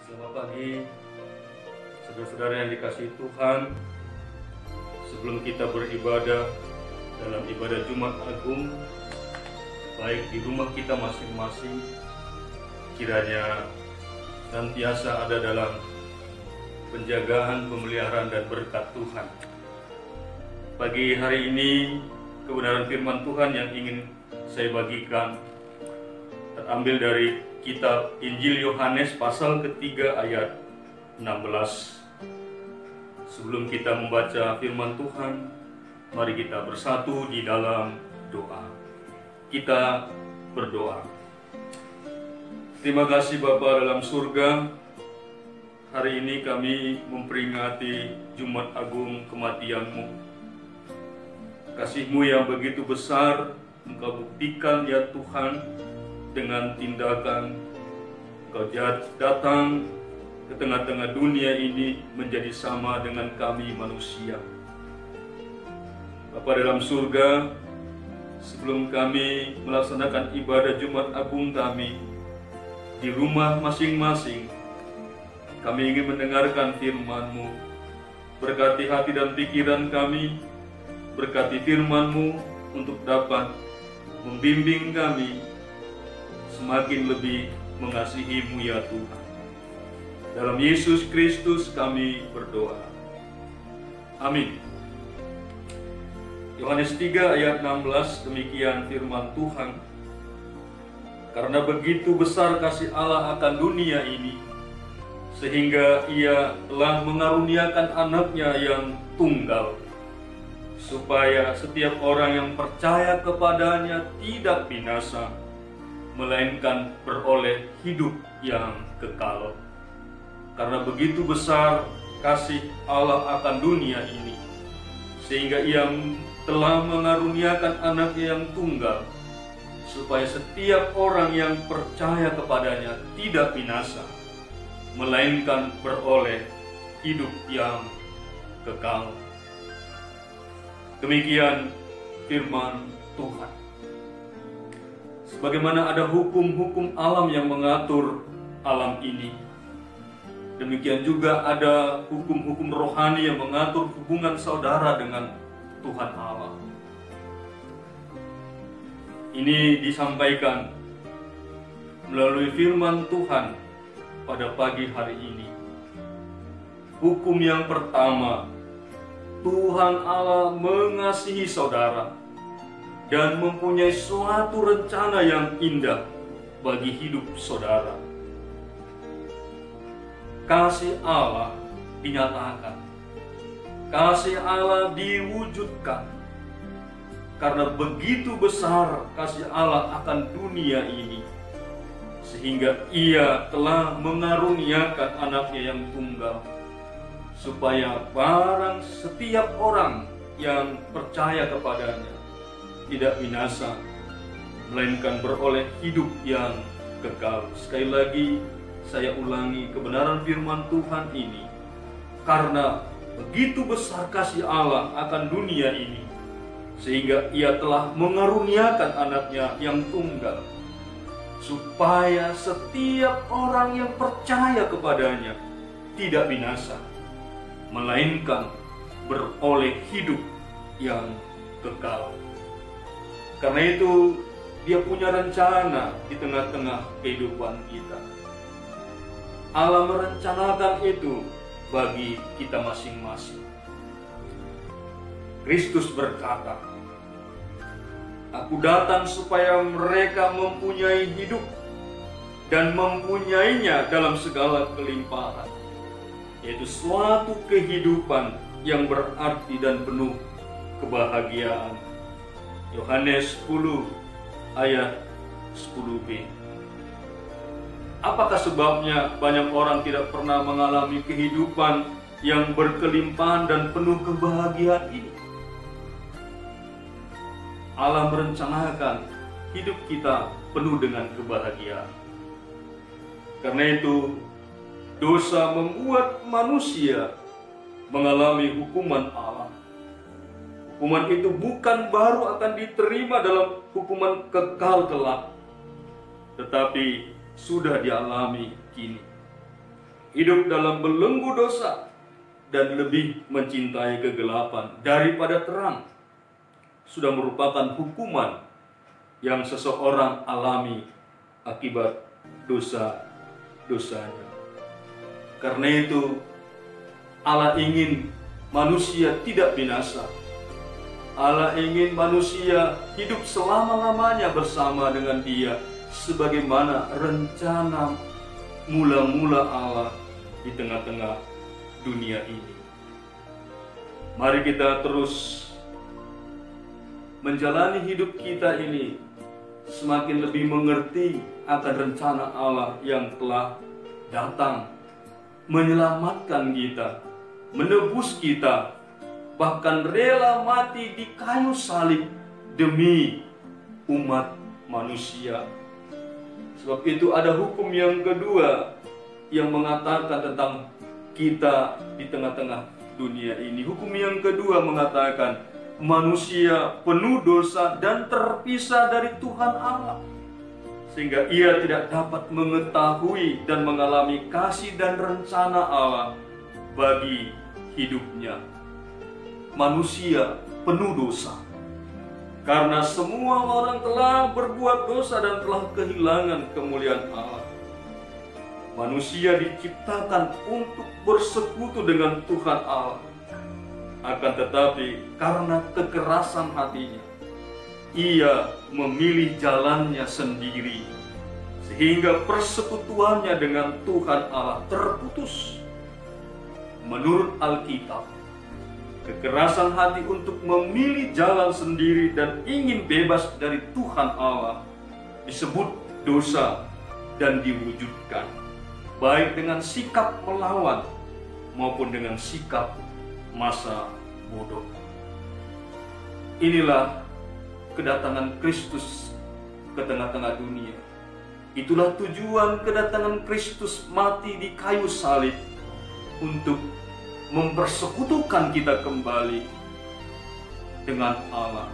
Selamat pagi, saudara-saudara yang dikasihi Tuhan. Sebelum kita beribadah dalam ibadah Jumat Agung, baik di rumah kita masing-masing, kiranya senantiasa ada dalam penjagaan, pemeliharaan, dan berkat Tuhan. Pagi hari ini, kebenaran firman Tuhan yang ingin saya bagikan terambil dari kitab Injil Yohanes pasal ketiga ayat 16. Sebelum kita membaca firman Tuhan, mari kita bersatu di dalam doa. Kita berdoa. Terima kasih Bapa dalam surga. Hari ini kami memperingati Jumat Agung kematian-Mu. Kasih-Mu yang begitu besar Engkau buktikan ya Tuhan, dengan tindakan Engkau datang ke tengah-tengah dunia ini menjadi sama dengan kami manusia. Bapa dalam surga, sebelum kami melaksanakan ibadah Jumat Agung kami di rumah masing-masing, kami ingin mendengarkan firman-Mu. Berkati hati dan pikiran kami, berkati firman-Mu untuk dapat membimbing kami semakin lebih mengasihi-Mu ya Tuhan. Dalam Yesus Kristus kami berdoa. Amin. Yohanes 3 ayat 16, demikian firman Tuhan. Karena begitu besar kasih Allah akan dunia ini, sehingga Ia telah mengaruniakan anaknya yang tunggal, supaya setiap orang yang percaya kepadanya tidak binasa, melainkan beroleh hidup yang kekal. Karena begitu besar kasih Allah akan dunia ini, sehingga Ia telah mengaruniakan anaknya yang tunggal, supaya setiap orang yang percaya kepadanya tidak binasa, melainkan beroleh hidup yang kekal. Demikian firman Tuhan. Sebagaimana ada hukum-hukum alam yang mengatur alam ini, demikian juga ada hukum-hukum rohani yang mengatur hubungan saudara dengan Tuhan Allah. Ini disampaikan melalui firman Tuhan pada pagi hari ini. Hukum yang pertama, Tuhan Allah mengasihi saudara dan mempunyai suatu rencana yang indah bagi hidup saudara. Kasih Allah dinyatakan, kasih Allah diwujudkan, karena begitu besar kasih Allah akan dunia ini, sehingga Ia telah mengaruniakan anaknya yang tunggal, supaya barang setiap orang yang percaya kepadanya tidak binasa, melainkan beroleh hidup yang kekal. Sekali lagi saya ulangi kebenaran firman Tuhan ini. Karena begitu besar kasih Allah akan dunia ini, sehingga Ia telah mengaruniakan anaknya yang tunggal, supaya setiap orang yang percaya kepadanya tidak binasa, melainkan beroleh hidup yang kekal. Karena itu Dia punya rencana di tengah-tengah kehidupan kita. Allah merencanakan itu bagi kita masing-masing. Kristus berkata, Aku datang supaya mereka mempunyai hidup dan mempunyainya dalam segala kelimpahan, yaitu suatu kehidupan yang berarti dan penuh kebahagiaan. Yohanes 10 ayat 10b. Apakah sebabnya banyak orang tidak pernah mengalami kehidupan yang berkelimpahan dan penuh kebahagiaan ini? Allah merencanakan hidup kita penuh dengan kebahagiaan. Karena itu, dosa membuat manusia mengalami hukuman Allah. Hukuman itu bukan baru akan diterima dalam hukuman kekal kelak, tetapi sudah dialami kini. hidup dalam belenggu dosa, dan lebih mencintai kegelapan daripada terang, sudah merupakan hukuman yang seseorang alami akibat dosa-dosanya. Karena itu, Allah ingin manusia tidak binasa. Allah ingin manusia hidup selama-lamanya bersama dengan Dia, sebagaimana rencana mula-mula Allah di tengah-tengah dunia ini. Mari kita terus menjalani hidup kita ini semakin lebih mengerti akan rencana Allah yang telah datang menyelamatkan kita, menebus kita, bahkan rela mati di kayu salib demi umat manusia. Sebab itu ada hukum yang kedua yang mengatakan tentang kita di tengah-tengah dunia ini. Hukum yang kedua mengatakan manusia penuh dosa dan terpisah dari Tuhan Allah, sehingga ia tidak dapat mengetahui dan mengalami kasih dan rencana Allah bagi hidupnya. Manusia penuh dosa karena semua orang telah berbuat dosa dan telah kehilangan kemuliaan Allah. Manusia diciptakan untuk bersekutu dengan Tuhan Allah. Akan tetapi karena kekerasan hatinya, ia memilih jalannya sendiri, sehingga persekutuannya dengan Tuhan Allah terputus. Menurut Alkitab, kekerasan hati untuk memilih jalan sendiri dan ingin bebas dari Tuhan Allah disebut dosa dan diwujudkan baik dengan sikap melawan maupun dengan sikap masa bodoh. Inilah kedatangan Kristus ke tengah-tengah dunia. Itulah tujuan kedatangan Kristus mati di kayu salib, untuk mempersekutukan kita kembali dengan Allah.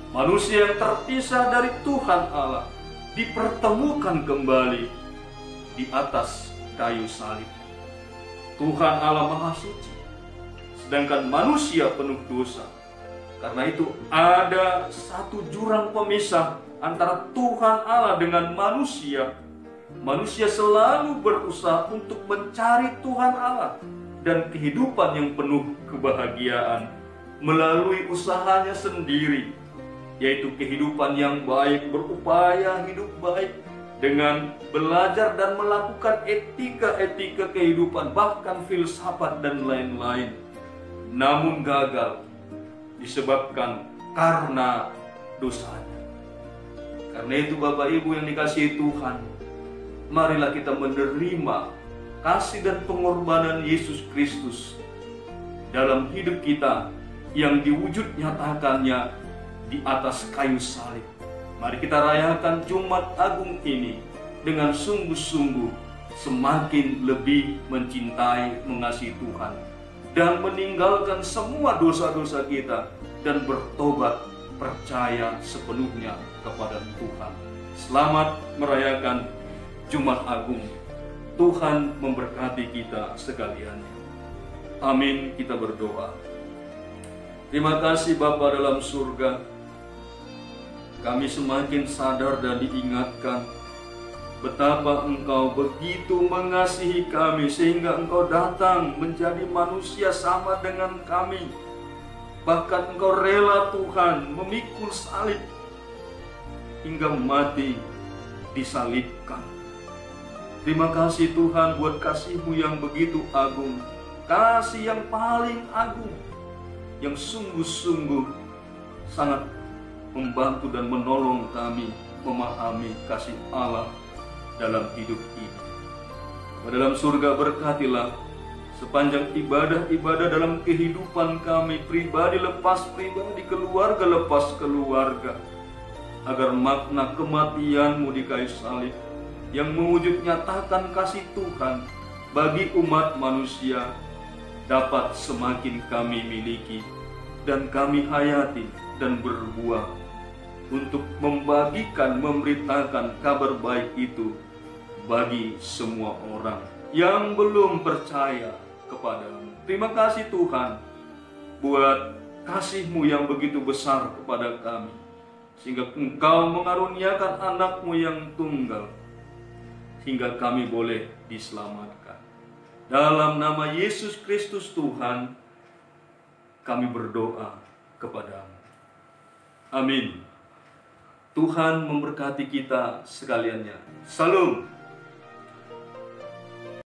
Manusia yang terpisah dari Tuhan Allah dipertemukan kembali di atas kayu salib. Tuhan Allah Maha Suci, sedangkan manusia penuh dosa. Karena itu ada satu jurang pemisah antara Tuhan Allah dengan manusia. Manusia selalu berusaha untuk mencari Tuhan Allah dan kehidupan yang penuh kebahagiaan melalui usahanya sendiri, yaitu kehidupan yang baik, berupaya hidup baik dengan belajar dan melakukan etika-etika kehidupan, bahkan filsafat dan lain-lain. Namun gagal disebabkan karena dosanya. Karena itu Bapak Ibu yang dikasihi Tuhan, marilah kita menerima kasih dan pengorbanan Yesus Kristus dalam hidup kita yang diwujud nyatakannya di atas kayu salib. Mari kita rayakan Jumat Agung ini dengan sungguh-sungguh semakin lebih mencintai, mengasihi Tuhan, dan meninggalkan semua dosa-dosa kita dan bertobat, percaya sepenuhnya kepada Tuhan. Selamat merayakan Jumat Agung. Tuhan memberkati kita sekalian. Amin. Kita berdoa. Terima kasih Bapa dalam surga. Kami semakin sadar dan diingatkan betapa Engkau begitu mengasihi kami, sehingga Engkau datang menjadi manusia sama dengan kami. Bahkan Engkau rela Tuhan memikul salib hingga mati disalibkan. Terima kasih Tuhan buat kasih-Mu yang begitu agung, kasih yang paling agung, yang sungguh-sungguh sangat membantu dan menolong kami memahami kasih Allah dalam hidup ini. Dalam surga berkatilah sepanjang ibadah-ibadah dalam kehidupan kami, pribadi lepas pribadi, keluarga lepas keluarga, agar makna kematian-Mu di kayu salib yang mewujud nyatakan kasih Tuhan bagi umat manusia dapat semakin kami miliki dan kami hayati dan berbuah untuk membagikan, memberitakan kabar baik itu bagi semua orang yang belum percaya kepadamu. Terima kasih Tuhan buat kasih-Mu yang begitu besar kepada kami, sehingga Engkau mengaruniakan anak-Mu yang tunggal, hingga kami boleh diselamatkan. Dalam nama Yesus Kristus Tuhan, kami berdoa kepadamu. Amin. Tuhan memberkati kita sekaliannya. Salam.